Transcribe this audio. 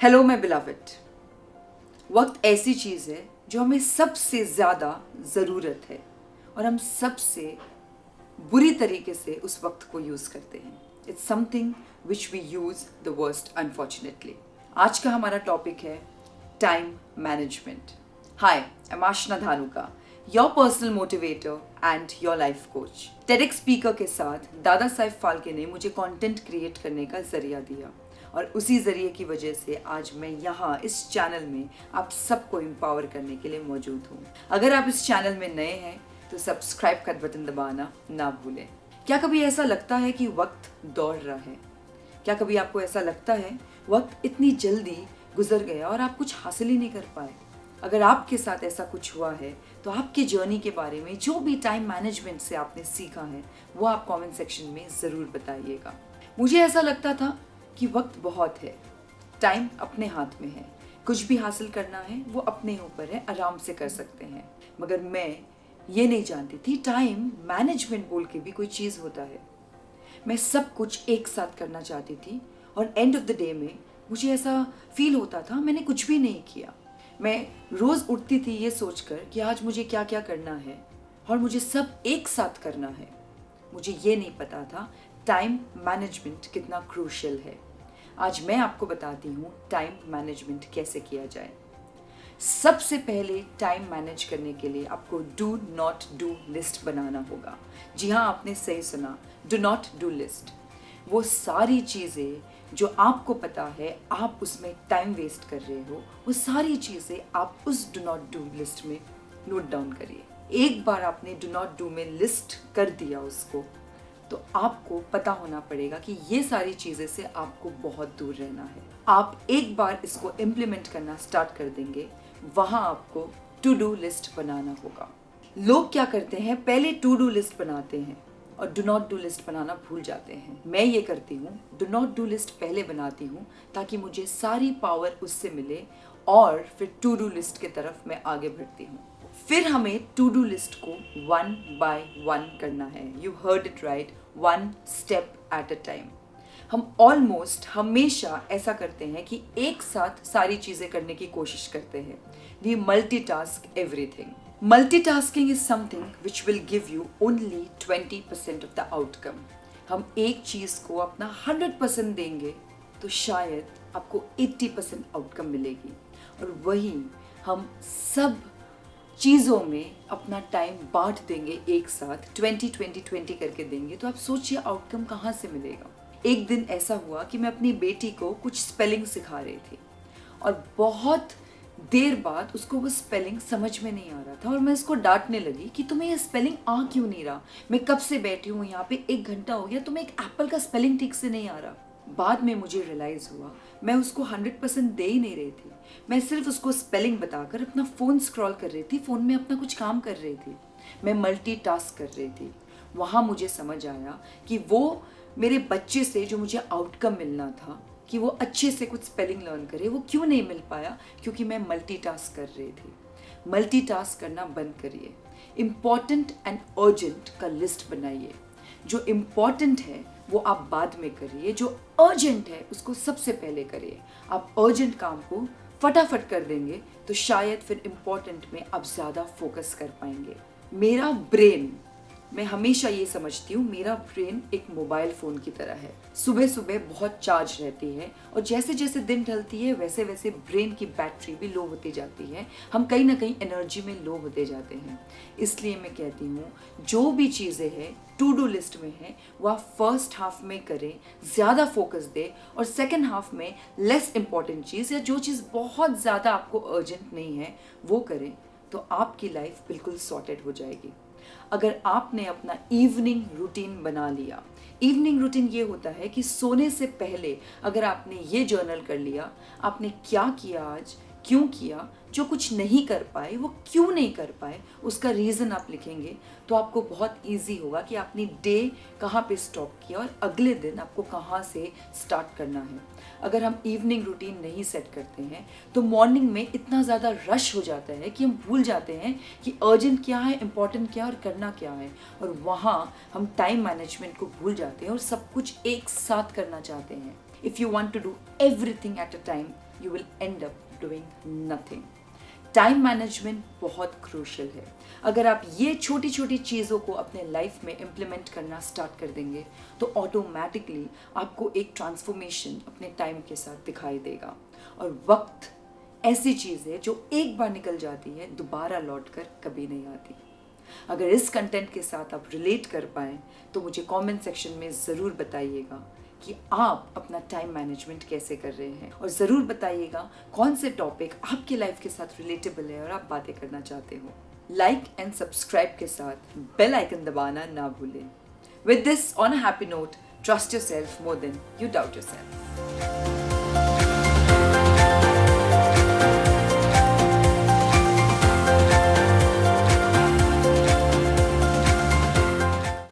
Hello my beloved. वक्त ऐसी चीज़ है जो हमें सबसे ज़्यादा ज़रूरत है और हम सबसे बुरी तरीके से उस वक्त को यूज़ करते हैं। It's something which we use the worst unfortunately. आज का हमारा टॉपिक है time management. Hi, I am Aashna Dhanuka, your personal motivator and your life coach. TEDx speaker के साथ दादा साहेब फाल्के ने मुझे कंटेंट क्रिएट करने का जरिया दिया और उसी ज़रिए की वजह से आज मैं यहाँ इस चैनल में आप सबको एम्पावर करने के लिए मौजूद हूँ। अगर आप इस चैनल में नए हैं तो सब्सक्राइब का बटन दबाना ना भूलें। क्या कभी ऐसा लगता है कि वक्त दौड़ रहा है? क्या कभी आपको ऐसा लगता है वक्त इतनी जल्दी गुजर गया और आप कुछ हासिल ही नहीं कर पाए? अगर आपके साथ ऐसा कुछ हुआ है तो आपके जर्नी के बारे में जो भी टाइम मैनेजमेंट से आपने सीखा है वो आप कमेंट सेक्शन में ज़रूर बताइएगा। मुझे ऐसा लगता था कि वक्त बहुत है, टाइम अपने हाथ में है, कुछ भी हासिल करना है वो अपने ऊपर है, आराम से कर सकते हैं। मगर मैं ये नहीं जानती थी टाइम मैनेजमेंट बोल के भी कोई चीज़ होता है। मैं सब कुछ एक साथ करना चाहती थी और एंड ऑफ द डे में मुझे ऐसा फील होता था मैंने कुछ भी नहीं किया। मैं रोज़ उठती थी ये सोचकर कि आज मुझे क्या क्या करना है और मुझे सब एक साथ करना है। मुझे ये नहीं पता था टाइम मैनेजमेंट कितना क्रूशियल है। आज मैं आपको बताती हूँ टाइम मैनेजमेंट कैसे किया जाए। सबसे पहले टाइम मैनेज करने के लिए आपको डू नॉट डू लिस्ट बनाना होगा। जी हाँ, आपने सही सुना, डू नॉट डू लिस्ट। वो सारी चीज़ें जो आपको पता है आप उसमें टाइम वेस्ट कर रहे हो, वो सारी चीज़ें आप उस डू नॉट डू लिस्ट में नोट डाउन करिए। एक बार आपने डू नॉट डू में लिस्ट कर दिया उसको, तो आपको पता होना पड़ेगा कि ये सारी चीज़ें से आपको बहुत दूर रहना है। आप एक बार इसको इम्प्लीमेंट करना स्टार्ट कर देंगे, वहाँ आपको टू डू लिस्ट बनाना होगा। लोग क्या करते हैं, पहले टू डू लिस्ट बनाते हैं और डू नॉट डू लिस्ट बनाना भूल जाते हैं। मैं ये करती हूँ, डू नॉट डू लिस्ट पहले बनाती हूँ ताकि मुझे सारी पावर उससे मिले और फिर टू डू लिस्ट की तरफ मैं आगे बढ़ती हूँ। फिर हमें टू डू लिस्ट को 1 बाय 1 करना है। You heard it right, 1 step at a time. हम ऑलमोस्ट हमेशा ऐसा करते हैं कि एक साथ सारी चीज़ें करने की कोशिश करते हैं। We multitask everything. Multitasking is something which will give you only 20% of the outcome. हम एक चीज़ को अपना 100% देंगे तो शायद आपको 80% आउटकम मिलेगी, और वही हम सब चीज़ों में अपना टाइम बांट देंगे, एक साथ 20-20-20 करके देंगे, तो आप सोचिए आउटकम कहाँ से मिलेगा। एक दिन ऐसा हुआ कि मैं अपनी बेटी को कुछ स्पेलिंग सिखा रही थी और बहुत देर बाद उसको वो स्पेलिंग समझ में नहीं आ रहा था और मैं उसको डांटने लगी कि तुम्हें ये स्पेलिंग आ क्यों नहीं रहा। मैं कब से बैठी हूँ यहाँ पे, 1 घंटा हो गया, तुम्हें एक एप्पल का स्पेलिंग ठीक से नहीं आ रहा। बाद में मुझे रियलाइज़ हुआ मैं उसको 100% दे ही नहीं रही थी। मैं सिर्फ उसको स्पेलिंग बताकर अपना फ़ोन स्क्रॉल कर रही थी, फ़ोन में अपना कुछ काम कर रही थी, मैं मल्टीटास्क कर रही थी। वहाँ मुझे समझ आया कि वो मेरे बच्चे से जो मुझे आउटकम मिलना था कि वो अच्छे से कुछ स्पेलिंग लर्न करे, वो क्यों नहीं मिल पाया, क्योंकि मैं मल्टीटास्क कर रही थी। मल्टीटास्क करना बंद करिए। इम्पॉर्टेंट एंड अर्जेंट का लिस्ट बनाइए। जो इम्पॉर्टेंट है वो आप बाद में करिए, जो अर्जेंट है उसको सबसे पहले करिए। आप अर्जेंट काम को फटाफट कर देंगे तो शायद फिर इम्पॉर्टेंट में आप ज़्यादा फोकस कर पाएंगे। मेरा ब्रेन, मैं हमेशा ये समझती हूँ, मेरा ब्रेन एक मोबाइल फ़ोन की तरह है। सुबह सुबह बहुत चार्ज रहती है और जैसे जैसे दिन ढलती है वैसे वैसे ब्रेन की बैटरी भी लो होती जाती है। हम कहीं ना कहीं एनर्जी में लो होते जाते हैं। इसलिए मैं कहती हूँ जो भी चीज़ें हैं टू डू लिस्ट में है वो आप फर्स्ट हाफ में करें, ज़्यादा फोकस दें, और सेकेंड हाफ में लेस इंपॉर्टेंट चीज़ या जो चीज़ बहुत ज़्यादा आपको अर्जेंट नहीं है वो करें, तो आपकी लाइफ बिल्कुल सॉर्टेड हो जाएगी। अगर आपने अपना इवनिंग रूटीन बना लिया, इवनिंग रूटीन ये होता है कि सोने से पहले अगर आपने ये जर्नल कर लिया, आपने क्या किया आज, क्यों किया, जो कुछ नहीं कर पाए वो क्यों नहीं कर पाए, उसका रीज़न आप लिखेंगे, तो आपको बहुत इजी होगा कि आपने डे कहाँ पे स्टॉप किया और अगले दिन आपको कहाँ से स्टार्ट करना है। अगर हम इवनिंग रूटीन नहीं सेट करते हैं तो मॉर्निंग में इतना ज़्यादा रश हो जाता है कि हम भूल जाते हैं कि अर्जेंट क्या है, इम्पॉर्टेंट क्या है और करना क्या है, और वहाँ हम टाइम मैनेजमेंट को भूल जाते हैं और सब कुछ एक साथ करना चाहते हैं। If you want to do everything at a time, you will end up doing nothing. Time management बहुत क्रूशियल है। अगर आप ये छोटी छोटी चीज़ों को अपने लाइफ में इम्प्लीमेंट करना स्टार्ट कर देंगे तो ऑटोमेटिकली आपको एक ट्रांसफॉर्मेशन अपने टाइम के साथ दिखाई देगा। और वक्त ऐसी चीज़ है जो एक बार निकल जाती है, दोबारा लौट कर कभी नहीं आती। अगर इस कंटेंट के साथ आप रिलेट कर पाएँ तो मुझे कमेंट सेक्शन में ज़रूर बताइएगा कि आप अपना टाइम मैनेजमेंट कैसे कर रहे हैं, और ज़रूर बताइएगा कौन से टॉपिक आपके लाइफ के साथ रिलेटेबल है और आप बातें करना चाहते हो। लाइक एंड सब्सक्राइब के साथ बेल आइकन दबाना ना भूलें। With this on a happy note, trust yourself more than you doubt yourself.